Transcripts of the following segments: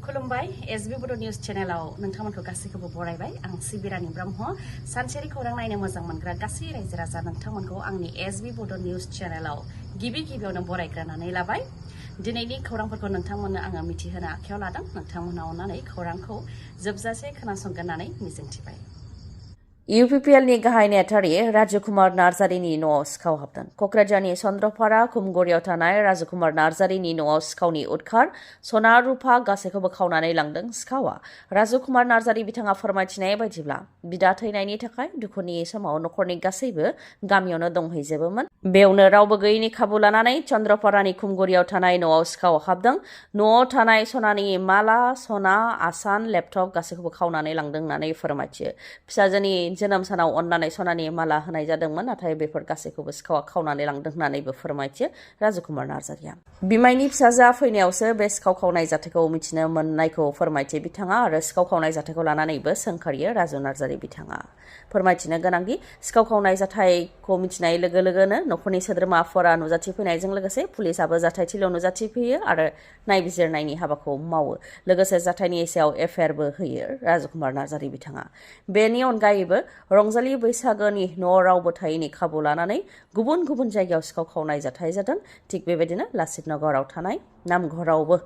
खुलुमबाय एसबी बड' न्यूज चेनेलाव नोंथांमोनखौ गासैखौबो बरायबाय आं सिबिरानि ब्रह्म सानसेनि खौरां नायनो मोजां मोनग्रा गासै रायजो राजा नोंथांमोनखौ आंनि एसबी बड' न्यूज चेनेलाव गिबियावनो बरायग्रोनानै लाबाय दिनैनि खौरांफोरखौ नोंथांमोननो आङो मिथिहोनो आखायाव लादों नोंथांमोना अननानै खौरांखौ जोबजासे खोनासंगोन होननानै मिजिंथिबाय UPPLनि गाहाय नेहाथारि राजकुमार नार्जारिनि न'आव सिखाव हाबदों। क'क्राझारनि चन्द्रपारा खुमगुरियाव थानाय राजकुमार नार्जारिनि न'आव सिखावनि उदखार सना रुपा गासैखौबो खावनानै लांदों सिखावा। राजकुमार नार्जारि बिथाङा फोरमायथिनाय बायदिब्ला बिदा थैनायनि थाखाय दुखुनि समाव नखरनि गासैबो गामियावनो दंहैजोबोमोन। बेयावनो रावबो गैयैनि खाबु लानानै चन्द्रपारानि खुमगुरियाव थानाय न'आव सिखाव हाबदों। न'आव थानाय सनानि माला, सना, आसान, लेपटप गासैखौबो खावनानै लांदों होननानै फोरमायथियो। फिसाजोनि जोनोम सानाव अननानै सनानि माला होनाय जादोंमोन नाथाय बेफोर गासैखौबो सिखावा खावनानै लांदों होननानैबो फोरमायथियो राजकुमार नार्जारिया। बिमायनि फिसाजोआ फैनायावसो बे सिखाव खावनाय जाथायखौ मिथिनो मोननायखौ फोरमायथियो बिथाङा आरो सिखाव खावनाय जाथायखौ लानानैबो सोंखारियो राजु नार्जारि बिथाङा। फोरमायथिनो गोनांदि सिखाव खावनाय जाथायखौ मिथिनाय लोगो लोगोनो नखरनि सोद्रोमाफोरा नुजाथिफैनायजों लोगोसे पुलिसाबो जाथायथिलियाव नुजाथिफैयो आरो नायबिजिरनायनि हाबाखौ मावो। लोगोसे जाथायनि सायाव एफआइआरबो होयो राजकुमार नार्जारि बिथाङा। बेनि अनगायैबो रंजालि बैसागोनि न' रावबो थायैनि खाबु लानानै गुबुन गुबुन जायगायाव सिखाव खावनाय जाथाय जादों। थिग बेबायदिनो लासित नगराव थानाय नामघरावबो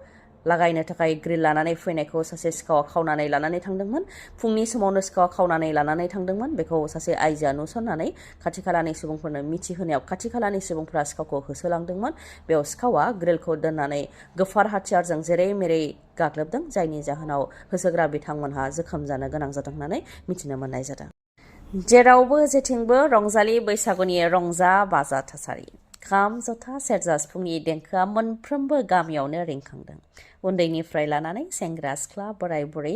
लागायनो थाखाय ग्रिल लानानै फैनायखौ सासे सिखावा खावनानै लानानै थांदोंमोन। फुंनि समावनो सिखावा खावनानै लानानै थांदोंमोन। बेखौ सासे आइजोआ नुसननानै खाथि खालानि सुबुंफोरनो मिथिहोनायाव खाथि खालानि सुबुंफोरा सिखावखौ होसोलांदोंमोन। बेयाव सिखावा ग्रिलखौ दोननानै गोफार हाथियारजों जेरै मेरै गाग्लोबदों जायनि जाहोनाव होसोग्रा बिथांमोनहा जोखोम जानो गोनां जादों होननानै मिथिनो मोननाय जादों। जेरावबो जेथिंबो रंजालि बैसागुनि रंजा बाजा थासारि। खाम, जथा, सेरजा, सिफुंनि देंखोआ मोनफ्रोमबो गामियावनो रिंखांदों। उन्दैनिफ्राय लानानै सेंग्रा सिख्ला बोराय बुरै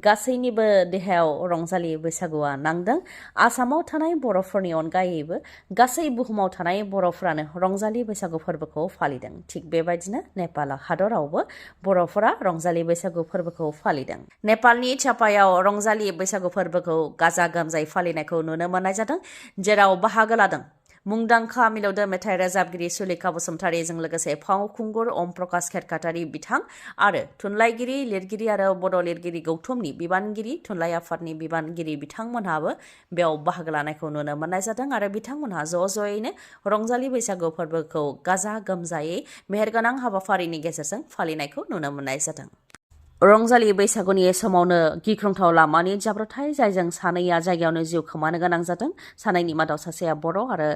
गासैनिबो देहायाव रंजालि बैसागुआ नांदों। आसामाव थानाय बर'फोरनि अनगायैबो गासै बुहुमाव थानाय बर'फोरानो रंजालि बैसागु फोरबोखौ फालिदों। थिग बेबायदिनो नेपाल हादरावबो बर'फोरा रंजालि बैसागु फोरबोखौ फालिदों। नेपालनि चापायाव रंजालि बैसागु फोरबोखौ गाजा गोमजायै फालिनायखौ नुनो मोननाय जादों। जेराव बाहागो लादों मुंदांखा मिलौदो मेथाइ रोजाबगिरि सुलेखा बसुमतारीजों लोगोसे फावखुंगुर अम प्रकाश खेरखातारि बिथां आरो थुनलाइगिरि लिरगिरि आरो बड' लिरगिरि गौथुमनि बिबानगिरि थुनलाइ आफादनि बिबानगिरि बिथांमोनहाबो बेयाव बाहागो लानायखौ नुनो मोननाय जादों आरो बिथांमोनहा ज'यैनो रंजालि बैसागु फोरबोखौ गाजा गोमजायै मेहेरगोनां हाबाफारिनि गेजेरजों फालिनायखौ नुनो मोननाय जादों। रंजालि बैसागुनि समावनो गिख्रंथाव लामानि जाब्रबथाय जायजों सानैया जायगायावनो जिउ खोमानो गोनां जादों। सानैनि मादाव सासेया बर' आरो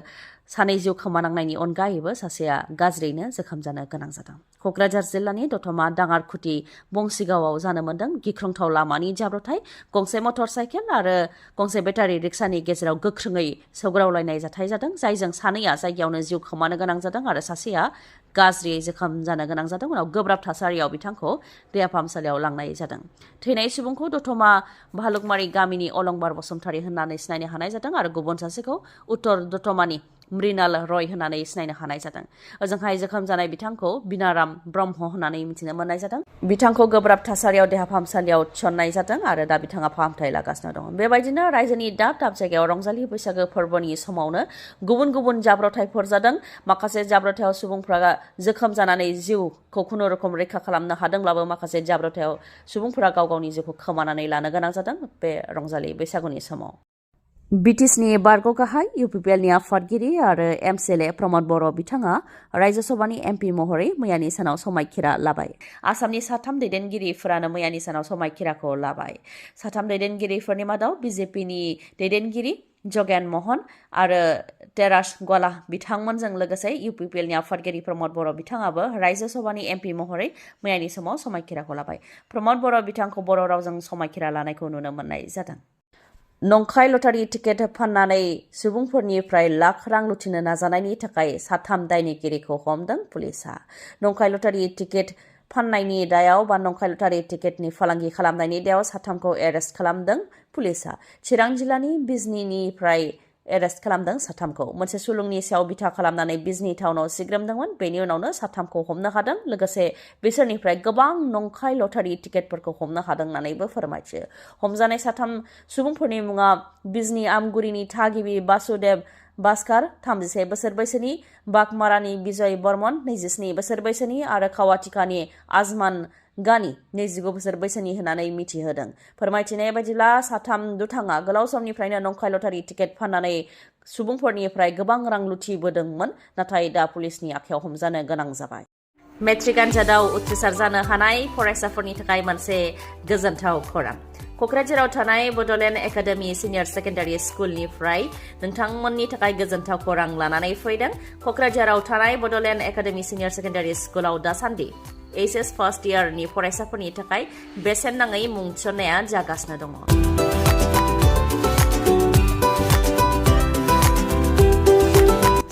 सानै जिउ खोमानांनायनि अनगायैबो सासेया गाज्रियैनो जोखोम जानो गोनां जादों। क'क्राझार जिल्लानि दतमा दाङारखुथि बंसिगावआव जानो मोनदों गिख्रंथाव लामानि जाब्रबथाय। गंसे मटर साइकेल आरो गंसे बेटारि रिक्सानि गेजेराव गोख्रोङै सौग्रावलायनाय जाथाय जादों जायजों सानैया जायगायावनो जिउ खोमानो गोनां जादों आरो सासेया गाज्रियै जोखोम जानो गोनां जादों। उनाव गोब्राब थासारियाव बिथांखौ देहा फाहामसालियाव लांनाय जादों। थैनाय सुबुंखौ दतमा भालुकमारि गामिनि अलंबार बसुमतारी होननानै सिनायनो हानाय जादों आरो गुबुन सासेखौ उत्तर दतमानि मृणाल रय होननानै सिनायनो हानाय जादों। ओजोंहाय जोखोम जानाय बिथांखौ बिनाराम ब्रह्म होननानै मिथिनो मोननाय जादों। बिथांखौ गोब्राब थासारियाव देहा फाहामसालियाव थिसननाय जादों आरो दा बिथाङा फाहामथाय लागासिनो दं। बेबायदिनो रायजोनि दाब दाब जायगायाव रंजालि बैसागो फोरबोनि समावनो गुबुन गुबुन जाब्रबथायफोर जादों। माखासे जाब्रबथायाव सुबुंफोरा जोखोम जानानै जिउखौ खुनुरुखुम रैखा खालामनो हादोंब्लाबो माखासे जाब्रबथायाव सुबुंफोरा गाव गावनि जिउखौ खोमानानै लानो गोनां जादों बे रंजालि बैसागुनि समाव। बिटिसिनि बारग' गाहाय UPPLनि आफादगिरि आरो MCLA प्रमद बर' बिथाङा रायजो सभानि MP महरै मैयानि सानाव समायखिरा लाबाय। आसामनि साथाम दैदेनगिरिफोरानो मैयानि सानाव समायखिराखौ लाबाय। साथाम दैदेनगिरिफोरनि मादाव BJPनि दैदेनगिरि जगेन महन आरो तेरास गला बिथांमोनजों लोगोसे UPPLनि आफादगिरि प्रमद बर' बिथाङाबो रायजो सभानि MP महरै मैयानि समाव समायखिराखौ लाबाय। प्रमद बर' बिथांखौ बर' रावजों समायखिरा लानायखौ नुनो मोननाय जादों। नंखाय लटारि टिकेट फाननानै सुबुंफोरनिफ्राय लाख रां लुथिनो नाजानायनि थाखाय साथाम दायनिगिरिखौ हमदों पुलिसा। नंखाय लटारि टिकेट फाननायनि दायाव बा नंखाय लटारि टिकेटनि फालांगि खालामनायनि दायाव साथामखौ एरेस्ट खालामदों पुलिसा। चिरां जिल्लानि बिजनीनिफ्राय एरेस्ट खालामदों साथामखौ। मोनसे सुलुंनि सायाव बिथा खालामनानै बिजनी टाउनाव सिग्रोमदोंमोन। बेनि उनावनो साथामखौ हमनो हादों। लोगोसे बिसोरनिफ्राय गोबां नंखाय लटारि टिकेटफोरखौ हमनो हादों होननानैबो फोरमायथियो। हमजानाय साथाम सुबुंफोरनि मुङा बिजनी आमगुरिनि थागिबि बासुदेव बास्कार 33 बोसोर बैसोनि, बागमारानि बिजय बर्मन 27 बोसोर बैसोनि आरो खावाटिकानि आजमान गानि 25 बोसोर बैसोनि होननानै मिथिहोदों। फोरमायथिनाय बायदिब्ला साथाम दुथाङा गोलाव समनिफ्रायनो नंखाय लटारि टिकेट फाननानै सुबुंफोरनिफ्राय गोबां रां लुथिबोदोंमोन, नाथाय दा पुलिसनि आखायाव हमजानो गोनां जाबाय। मेट्रिक आनजादाव उथ्रिसार जानो हानाय फरायसाफोरनि थाखाय मोनसे गोजोनथाव खौरां। क'क्राझाराव थानाय बड'लेण्ड एकाडेमि सिनियर सेकेन्डारि स्कुलनिफ्राय नोंथांमोननि थाखाय गोजोनथाव खौरां लानानै फैदों। क'क्राझाराव थानाय बड'लेण्ड एकाडेमि सिनियर सेकेन्डारि स्कुलाव दासान्दि HS फार्स्ट इयारनि फरायसाफोरनि थाखाय बेसेन नाङै मुं थिसननाया जागासिनो दङ।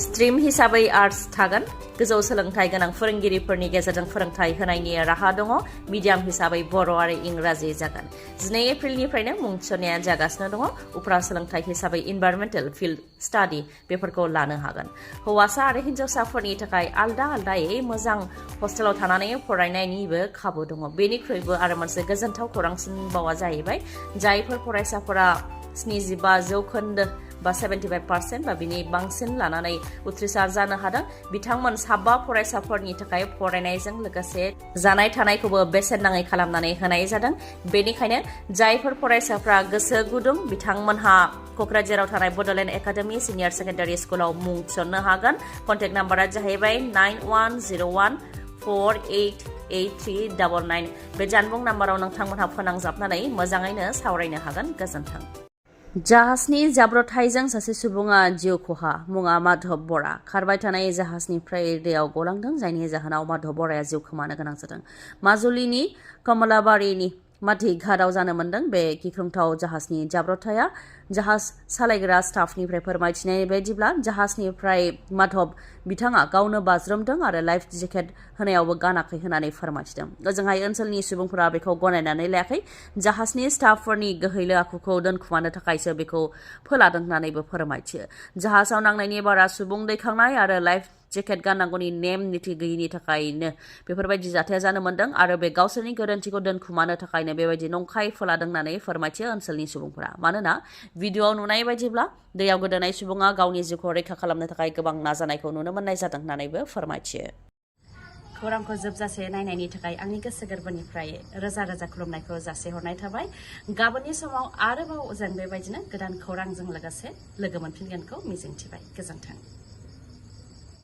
स्ट्रीम हिसाबै आर्ट्स थागोन। गोजौ सोलोंथाइ गोनां फोरोंगिरिफोरनि गेजेरजों फोरोंथाइ होनायनि राहा दङ। मिडियाम हिसाबै बर' आरो इंराजि जागोन। 12 एप्रिलनिफ्रायनो मुं थिसननाया जागासिनो दङ। उफ्रा सोलोंथाइ हिसाबै इनभाइरमेन्टेल फिल्ड स्टाडि बेफोरखौ लानो हागोन। हौवासा आरो हिन्जावसाफोरनि थाखाय आलदा आलदायै मोजां हस्टेलाव थानानै फरायनायनिबो खाबु दङ। बेनिख्रुइबो आरो मोनसे गोजोनथाव खौरांसिनबावा जाहैबाय जायफोर फरायसाफोरा 75% बा 75% बा बिनि बांसिन लानानै उथ्रिसार जानो हादों, बिथांमोन 7 फरायसाफोरनि थाखाय फरायनायजों लोगोसे जानाय थानायखौबो बेसेन नाङै खालामनानै होनाय जादों। बेनिखायनो जायफोर फरायसाफ्रा गोसो गुदुं बिथांमोनहा क'क्राझाराव थानाय बड'लेण्ड एकाडेमि सिनियर सेकेन्डारि स्कुलाव मुं थिसननो हागोन। कन्टेक्ट नाम्बारा जाहैबाय 9101488399। बे जानबुं नाम्बाराव नोंथांमोनहा फोनांजाबनानै मोजाङैनो सावरायनो हागोन। गोजोन्थों। जाहाजनि जाब्रबथायजों सासे सुबुङा जिउ खहा। मुङा माधव बर'आ। खारबाय थानाय जाहाजनिफ्राय दैयाव गलांदों, जायनि जाहोनाव माधव बर'आ जिउ खोमानो गोनां जादों। माजुलिनि कमलाबारिनि माथि घाटआव जानो मोन्दों बे गिख्रंथाव जाहाजनि जाब्रबथाया। जाहाज सालायग्रा स्टाफनिफ्राय फोरमायथिनाय बायदिब्ला जाहाजनिफ्राय माधव बिथाङा गावनो बाज्रुमदों आरो लाइफ जेकेट होनायावबो गानाखै होननानै फोरमायथिदों। ओजोंहाय ओनसोलनि सुबुंफोरा बेखौ गनायनानै लायाखै। जाहाजनि स्टाफफोरनि गोहैलो आखुखौ दोनखुमानो थाखायसो बेखौ फोलादों होननानैबो फोरमायथियो। जाहाजाव नांनायनि बारा सुबुं दैखांनाय आरो लाइफ जेकेट गाननांगौनि नेम निथि गैयिनि थाखायनो बेफोरबायदि जाथाया जानो मोन्दों आरो बे गावसोरनि गोरोन्थिखौ दोनखुमानो थाखायनो बेबायदि नंखाय फोलादों होननानै फोरमायथियो ओनसोलनि सुबुंफोरा। मानोना भिडिअ'आव नुनाय बायदिब्ला दैयाव गोदोनाय सुबुङा गावनि जिउखौ रैखा खालामनो थाखाय गोबां नाजानायखौ नुनो मोननाय जादों होननानैबो फोरमायथियो। खौरांखौ जोबजासे नायनायनि थाखाय आंनि गोसो गोरबोनिफ्राय रोजा रोजा खुलुमनायखौ जासिहरनाय थाबाय। गाबोननि समाव आरोबाव जों बेबायदिनो गोदान खौरांजों लोगोसे लोगो मोनफिनगोनखौ मिजिंथिबाय। गोजोन्थों।